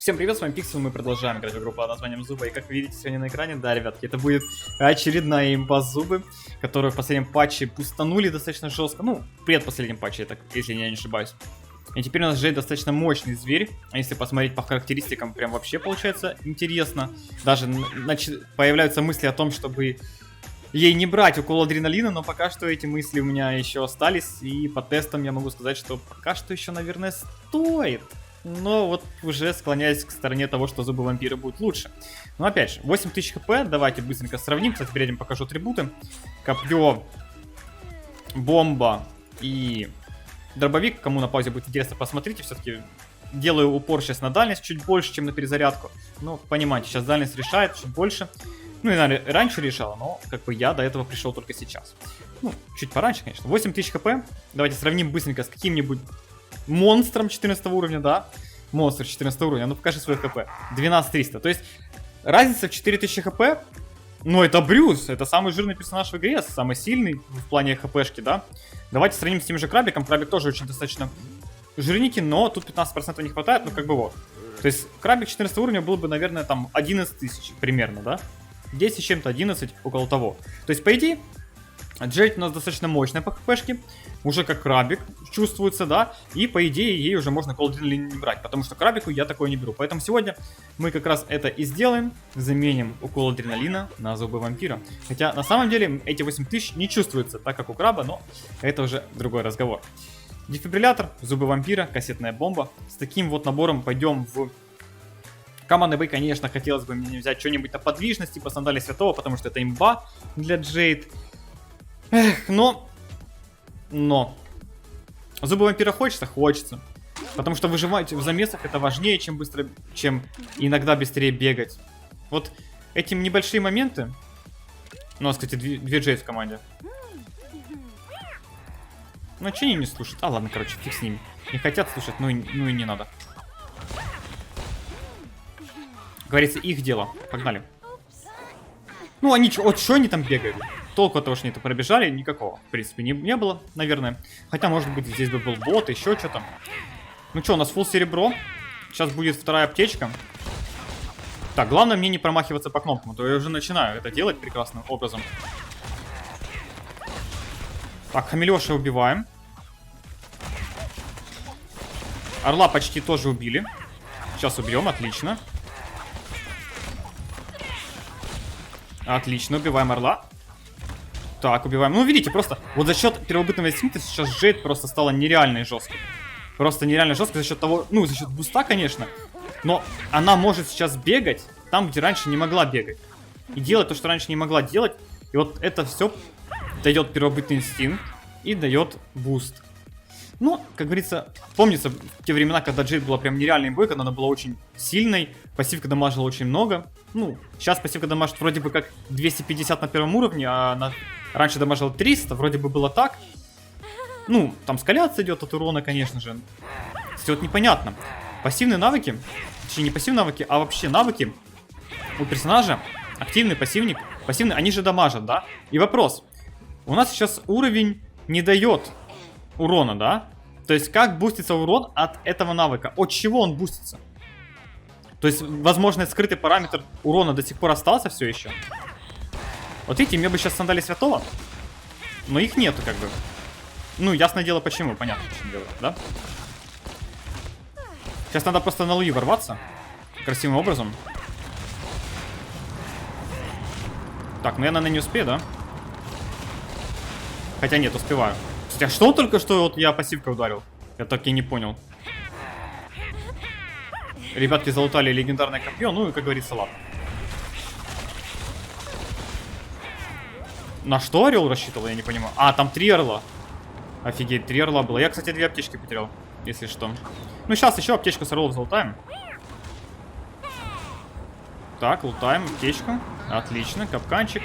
Всем привет, с вами Пиксел, мы продолжаем играть в игру под названием Зубы. И как вы видите сегодня на экране, да, ребятки, это будет очередная имба Зубы, которую в последнем патче пустанули достаточно жестко. Ну, предпоследнем патче, так, если я не ошибаюсь. И теперь у нас Джейд достаточно мощный зверь. А если посмотреть по характеристикам, прям вообще получается интересно. Даже появляются мысли о том, чтобы ей не брать укол адреналина, но пока что эти мысли у меня еще остались. И по тестам я могу сказать, что пока что еще, наверное, стоит. Но вот уже склоняюсь к стороне того, что зубы вампира будут лучше. Но опять же, 8000 хп, давайте быстренько сравним. Кстати, перед этим покажу атрибуты. Копье, бомба и дробовик. Кому на паузе будет интересно, посмотрите. Все-таки делаю упор сейчас на дальность чуть больше, чем на перезарядку. Но понимаете, сейчас дальность решает чуть больше. Ну и раньше решала, но как бы я до этого пришел только сейчас. Ну, чуть пораньше, конечно. 8000 хп. Давайте сравним быстренько с каким-нибудь монстром 14 уровня, да? Монстр 14 уровня, ну покажи свой хп. 12300. То есть разница в 4000 хп. Ну это Брюс, это самый жирный персонаж в игре, самый сильный в плане хпшки, да? Давайте сравним с тем же Крабиком. Крабик тоже очень достаточно жирненький, но тут 15% не хватает, ну как бы вот. То есть Крабик 14 уровня был бы, наверное, там 11 тысяч примерно, да? 10 с чем-то, 11, около того. То есть, по идее, Джейд у нас достаточно мощная по хпшке, уже как Крабик чувствуется, да, и по идее ей уже можно укол адреналина не брать, потому что Крабику я такое не беру. Поэтому сегодня мы как раз это и сделаем, заменим укол адреналина на зубы вампира. Хотя на самом деле эти 8000 не чувствуются так, как у Краба, но это уже другой разговор. Дефибриллятор, зубы вампира, кассетная бомба. С таким вот набором пойдем в командный бой. Конечно, хотелось бы мне взять что-нибудь на подвижность, типа сандали святого, потому что это имба для Джейд. Эх, но зубы вампира хочется, потому что выживать в замесах это важнее, чем иногда быстрее бегать. Вот эти небольшие моменты. У нас, кстати, две Джейд в команде. Ну, че они не слушают? А, ладно, короче, фиг с ними. Не хотят слушать, ну и не надо. Говорится, их дело. Погнали. Ну, они вот что они там бегают? Толку от того, что они это пробежали, никакого, в принципе, не было, наверное. Хотя, может быть, здесь бы был бот, еще что-то. Ну что, у нас фулл серебро. Сейчас будет вторая аптечка. Так, главное мне не промахиваться по кнопкам, а то я уже начинаю это делать прекрасным образом. Так, Хамелеша убиваем. Орла почти тоже убили. Сейчас убьем, отлично. Отлично, убиваем орла. Так, убиваем. Ну, видите, просто вот за счет первобытного инстинкта сейчас Джейд просто стала нереальной жесткой. Просто нереально жесткой за счет того, ну, за счет буста, конечно. Но она может сейчас бегать там, где раньше не могла бегать. И делать то, что раньше не могла делать. И вот это все дает первобытный инстинкт и дает буст. Ну, как говорится, помнится в те времена, когда Джейд была прям нереальной имбой, когда она была очень сильной, пассивка дамажила очень много. Ну, сейчас пассивка дамажит вроде бы как 250 на первом уровне, а раньше дамажила 300, вроде бы было так. Ну, там скаляция идет от урона, конечно же. Все вот непонятно. Пассивные навыки, точнее не пассивные навыки, а вообще навыки у персонажа, активный, пассивник, пассивный, они же дамажат, да? И вопрос, у нас сейчас уровень не дает урона, да? То есть как бустится урон от этого навыка? От чего он бустится? То есть, возможно, скрытый параметр урона до сих пор остался все еще. Вот видите, мне бы сейчас сандали святого, но их нету как бы. Ну, ясное дело почему, понятно, почему дело, да? Сейчас надо просто на Луи ворваться красивым образом. Так, ну я, наверное, не успею, да? Хотя нет, успеваю. Кстати, а что только что вот я пассивкой ударил? Я так и не понял. Ребятки залутали легендарное копье, ну и, как говорится, ладно. На что орел рассчитывал, я не понимаю. А, там 3 орла. Офигеть, 3 орла было. Я, кстати, 2 аптечки потерял, если что. Ну, сейчас еще аптечку с орлов залутаем. Так, лутаем аптечку. Отлично, капканчик.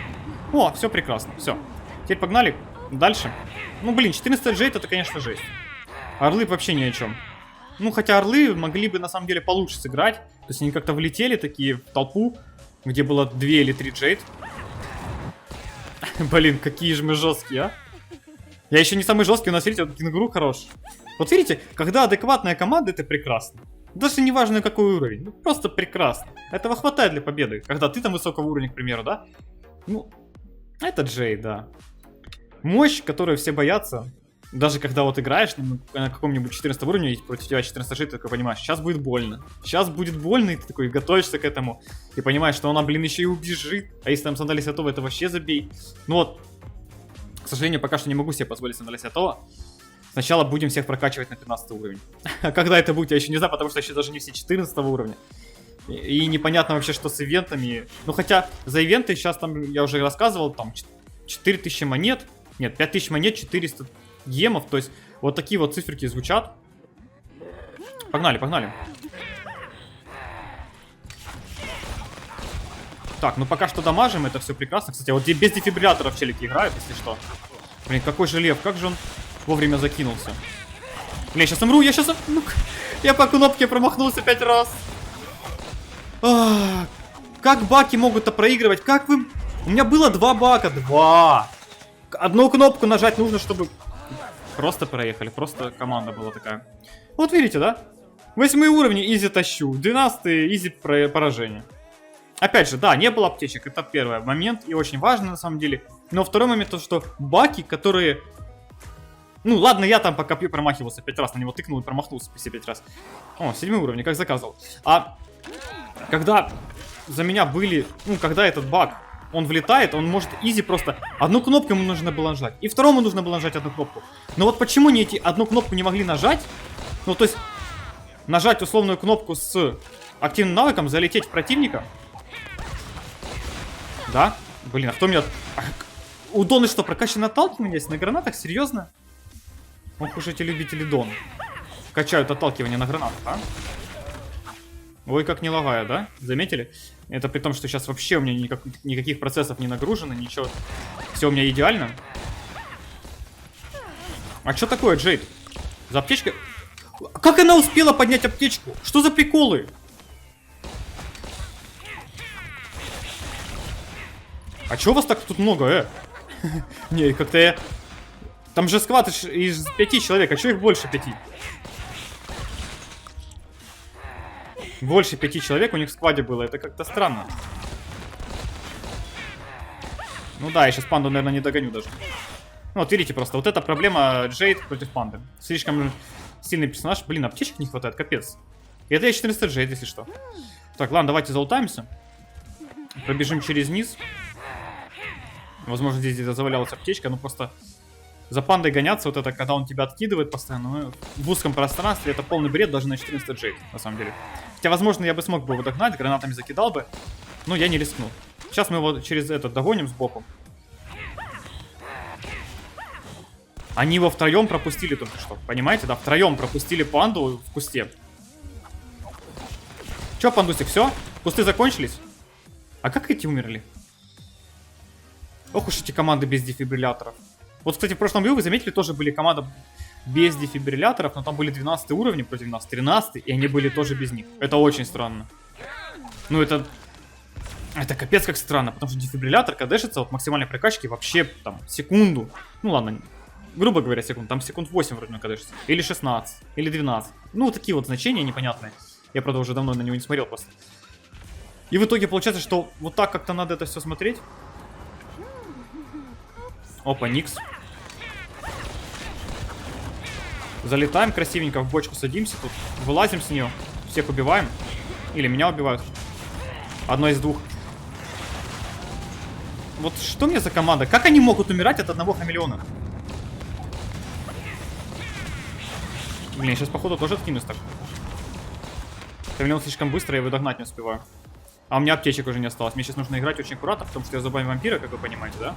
О, все прекрасно, все. Теперь погнали дальше. Ну, блин, 14 Джейд это, конечно, жесть. Орлы вообще ни о чем. Ну, хотя орлы могли бы, на самом деле, получше сыграть. То есть они как-то влетели такие в толпу, где было 2 или 3 Джейд. Блин, какие же мы жесткие, а. Я еще не самый жесткий, у нас, видите, вот кенгуру хорош. Вот видите, когда адекватная команда, это прекрасно. Даже не важно какой уровень. Ну, просто прекрасно. Этого хватает для победы. Когда ты там высокого уровня, к примеру, да? Ну, это Джейд, да. Мощь, которую все боятся. Даже когда вот играешь на каком-нибудь 14 уровне, и против тебя 14 Джейд, ты такой понимаешь, сейчас будет больно. Сейчас будет больно, и ты такой готовишься к этому. И понимаешь, что она, блин, еще и убежит. А если там сандали святого, это вообще забей. Ну вот, к сожалению, пока что не могу себе позволить сандали святого. Сначала будем всех прокачивать на 15 уровень. А когда это будет, я еще не знаю, потому что еще даже не все 14 уровня. И непонятно вообще, что с ивентами. Ну хотя за ивенты сейчас там, я уже рассказывал, там 4000 монет. Нет, 5000 монет, 400 гемов. То есть вот такие вот циферки звучат. Погнали, погнали. Так, ну пока что дамажим, это все прекрасно. Кстати, вот без дефибрилляторов челики играют, если что. Блин, какой же лев, как же он вовремя закинулся. Блин, я сейчас умру, я сейчас... Ну, я по кнопке промахнулся 5 раз. Как баки могут-то проигрывать? Как вы... У меня было 2 бака, 2. Одну кнопку нажать нужно, чтобы... Просто проехали, просто команда была такая. Вот видите, да? 8 уровни, изи тащу. 12 изи поражение. Опять же, да, не было аптечек, это первый момент, и очень важно на самом деле. Но второй момент, то что баки, которые... Ну ладно, я там по копью промахивался 5 раз, на него тыкнул и промахнулся все 5 раз. О, 7 уровень, как заказывал. А когда за меня были... Ну, когда этот баг, он влетает, он может изи просто... Одну кнопку ему нужно было нажать, и второму нужно было нажать одну кнопку. Но вот почему не эти одну кнопку не могли нажать? Ну, то есть, нажать условную кнопку с активным навыком, залететь в противника. Да? Блин, а кто меня... У Доны что, прокачанное отталкивание есть на гранатах? Серьезно? Ох уж эти любители Дон. Качают отталкивание на гранатах, а? Ой, как не лагает, да? Заметили? Это при том, что сейчас вообще у меня никаких процессов не нагружено, ничего. Все у меня идеально. А что такое, Джейд? За аптечкой? Как она успела поднять аптечку? Что за приколы? А чё у вас так тут много, Не, как-то я... Там же сквад из 5 человек, а чё их больше 5? Больше 5 человек у них в скваде было, это как-то странно. Ну да, я сейчас панду, наверное, не догоню даже. Ну вот видите просто, вот эта проблема Джейд против панды. Слишком сильный персонаж, блин, аптечек не хватает, капец. И это я 14 Джейд, если что. Так, ладно, давайте залутаемся. Пробежим через низ. Возможно, здесь где-то завалялась аптечка, но просто за пандой гоняться, вот это, когда он тебя откидывает постоянно, ну, в узком пространстве, это полный бред даже на 14 Джейд, на самом деле. Хотя, возможно, я бы смог бы его догнать, гранатами закидал бы, но я не рискнул. Сейчас мы его через этот догоним сбоку. Они его втроем пропустили только что, понимаете, да? Втроем пропустили панду в кусте. Че, пандусик, все? Кусты закончились? А как эти умерли? Ох уж эти команды без дефибрилляторов. Вот, кстати, в прошлом бою, вы заметили, тоже были команды без дефибрилляторов, но там были 12 уровни против нас, 13, и они были тоже без них. Это очень странно. Ну, это капец как странно, потому что дефибриллятор кадешится от максимальной прокачки вообще, там, секунду. Ну, ладно, грубо говоря, секунд. Там секунд 8 вроде кадешится. Или 16, или 12. Ну, такие вот значения непонятные. Я, правда, уже давно на него не смотрел просто. И в итоге получается, что вот так как-то надо это все смотреть. Опа, Никс. Залетаем красивенько, в бочку садимся тут. Вылазим с нее. Всех убиваем. Или меня убивают. Одно из двух. Вот что мне за команда? Как они могут умирать от одного хамелеона? Блин, сейчас походу тоже откинусь так. Хамелеон слишком быстро, я его догнать не успеваю. А у меня аптечек уже не осталось. Мне сейчас нужно играть очень аккуратно, потому что я зубами вампира, как вы понимаете, да?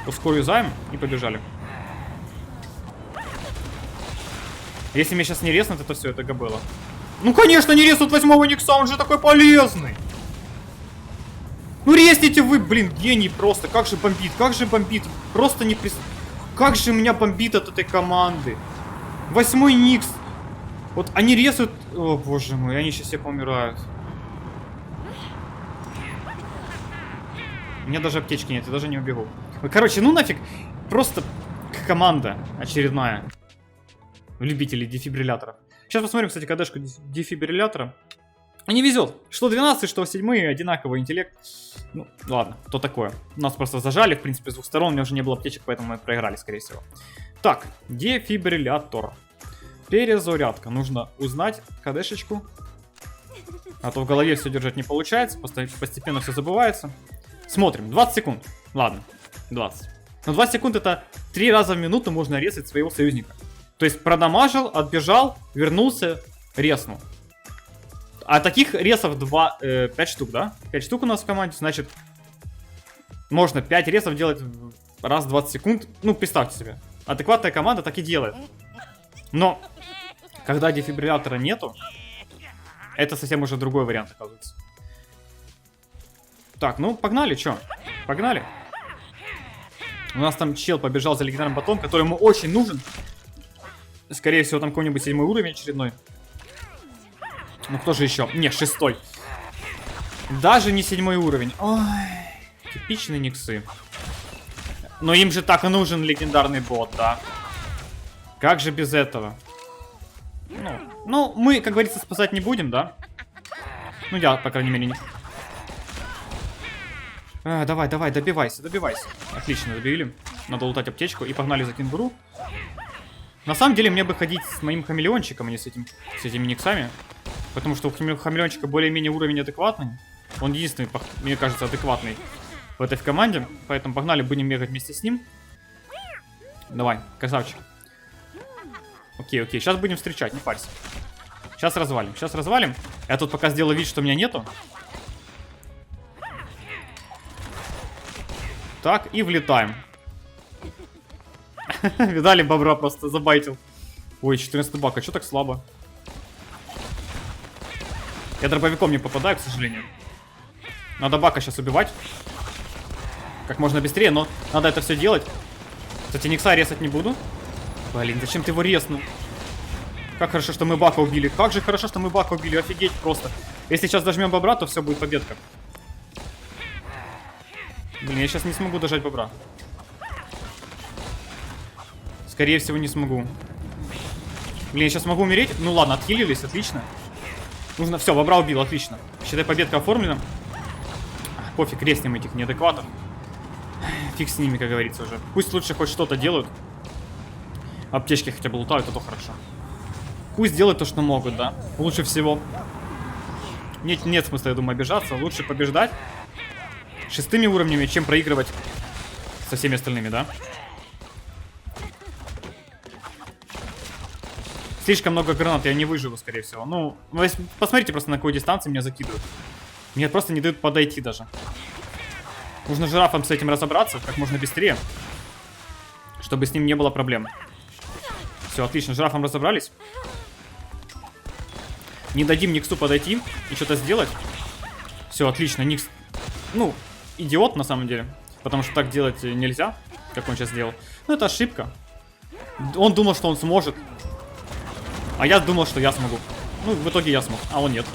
Ускорю займ и побежали. Если меня сейчас не резнут, это все, это габелла. Ну, конечно, не резнут 8-го Никса, он же такой полезный. Ну, резните вы, блин, гений просто. Как же бомбит, как же бомбит. Просто не прис... Как же меня бомбит от этой команды. 8-й Никс. Вот они резают... О, боже мой, они сейчас все поумирают. У меня даже аптечки нет, я даже не убегу. Короче, ну нафиг. Просто команда очередная. Любители дефибрилляторов. Сейчас посмотрим, кстати, КДшку дефибриллятора. Не везет. Что 12, что 7 одинаковый интеллект. Ну, ладно, то такое. Нас просто зажали, в принципе, с двух сторон. У меня уже не было аптечек, поэтому мы проиграли, скорее всего. Так, дефибриллятор. Перезарядка. Нужно узнать КДшечку. А то в голове все держать не получается. Постепенно все забывается. Смотрим. 20 секунд. Ладно, 20. Но 20 секунд это 3 раза в минуту можно резать своего союзника. То есть продамажил, отбежал, вернулся, резнул. А таких ресов 5 штук, да? 5 штук у нас в команде, значит, можно 5 ресов делать раз в 20 секунд. Ну, представьте себе. Адекватная команда так и делает. Но, когда дефибриллятора нету, это совсем уже другой вариант, оказывается. Так, ну, погнали, чё? Погнали. У нас там чел побежал за легендарным батоном, который ему очень нужен. Скорее всего, там какой-нибудь 7 уровень очередной. Ну, кто же еще? Не, 6. Даже не 7 уровень. Ой, типичные никсы. Но им же так и нужен легендарный бот, да? Как же без этого? Ну, мы, как говорится, спасать не будем, да? Ну, я, по крайней мере, не... Давай, добивайся. Отлично, добили. Надо лутать аптечку. И погнали за кенгуру. На самом деле, мне бы ходить с моим хамелеончиком, а не с этими никсами. Потому что у хамелеончика более-менее уровень адекватный. Он единственный, мне кажется, адекватный в этой команде. Поэтому погнали, будем бегать вместе с ним. Давай, красавчик. Окей, сейчас будем встречать, не парься. Сейчас развалим. Я тут пока сделаю вид, что меня нету. Так, и влетаем. Видали, бобра просто забайтил. Ой, 14 бак, а что так слабо? Я дробовиком не попадаю, к сожалению. Надо бака сейчас убивать. Как можно быстрее, но надо это все делать. Кстати, Никса резать не буду. Блин, зачем ты его резнул? Как хорошо, что мы бака убили. Как же хорошо, что мы бака убили. Офигеть просто. Если сейчас дожмем бобра, то все будет победка. Блин, я сейчас не смогу дожать бобра. Скорее всего, не смогу. Блин, я сейчас могу умереть. Ну ладно, отхилились, отлично. Нужно... Все, бобра убил, отлично. Считай, победка оформлена. Пофиг, резнем этих неадекватов. Фиг с ними, как говорится уже. Пусть лучше хоть что-то делают. Аптечки хотя бы лутают, это хорошо. Пусть делают то, что могут, да. Лучше всего. Нет смысла, я думаю, обижаться. Лучше побеждать 6 уровнями, чем проигрывать со всеми остальными, да. Слишком много гранат, я не выживу, скорее всего. Ну, посмотрите просто, на какой дистанции меня закидывают. Мне просто не дают подойти даже. Нужно жирафом с этим разобраться как можно быстрее, чтобы с ним не было проблем. Все, отлично, с жирафом разобрались. Не дадим Никсу подойти и что-то сделать. Все, отлично, Никс, ну, идиот на самом деле. Потому что так делать нельзя, как он сейчас сделал. Ну, это ошибка. Он думал, что он сможет. А я думал, что я смогу. Ну, в итоге я смог, а он нет.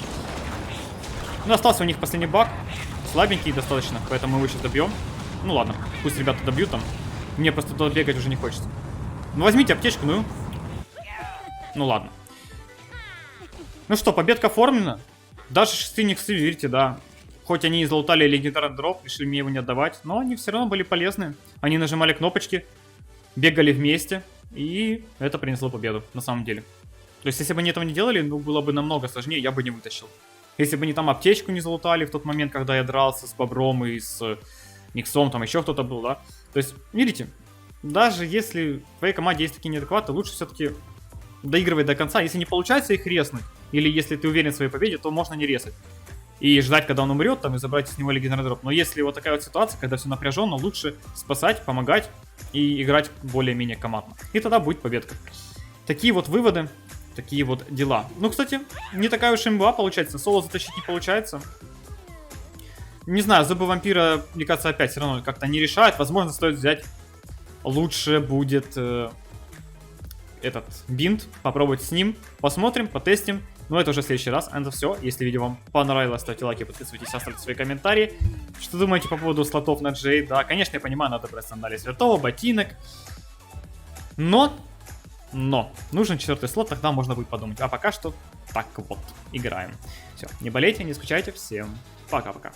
Ну, остался у них последний баг. Слабенький достаточно, поэтому мы его сейчас добьем. Ну ладно, пусть ребята добьют там. Мне просто туда бегать уже не хочется. Ну возьмите аптечку, ну. Ну ладно. Ну что, победка оформлена. Даже 6 никсы, видите, да. Хоть они и залутали легендарный дроп, решили мне его не отдавать, но они все равно были полезны. Они нажимали кнопочки, бегали вместе, и это принесло победу, на самом деле. То есть, если бы они этого не делали, ну, было бы намного сложнее, я бы не вытащил. Если бы они там аптечку не залутали в тот момент, когда я дрался с бобром и с Никсом, там еще кто-то был, да. То есть, видите, даже если в твоей команде есть такие неадекваты, лучше все-таки доигрывать до конца. Если не получается их резнуть, или если ты уверен в своей победе, то можно не резать. И ждать, когда он умрет, там, и забрать с него легендарный дроп. Но если вот такая вот ситуация, когда все напряженно, лучше спасать, помогать и играть более-менее командно. И тогда будет победка. Такие вот выводы. Такие вот дела. Ну, кстати, не такая уж имба получается. Соло затащить не получается. Не знаю, зубы вампира, мне кажется, опять все равно как-то не решает. Возможно, стоит взять. Лучше будет этот бинт. Попробовать с ним. Посмотрим, потестим. Но это уже в следующий раз. А это все. Если видео вам понравилось, ставьте лайки, подписывайтесь, оставьте свои комментарии. Что думаете по поводу слотов на Джей? Да, конечно, я понимаю, надо брать сандалии святого, ботинок. Но Но нужен 4-й слот, тогда можно будет подумать. А пока что так вот, играем. Все, не болейте, не скучайте, всем пока-пока.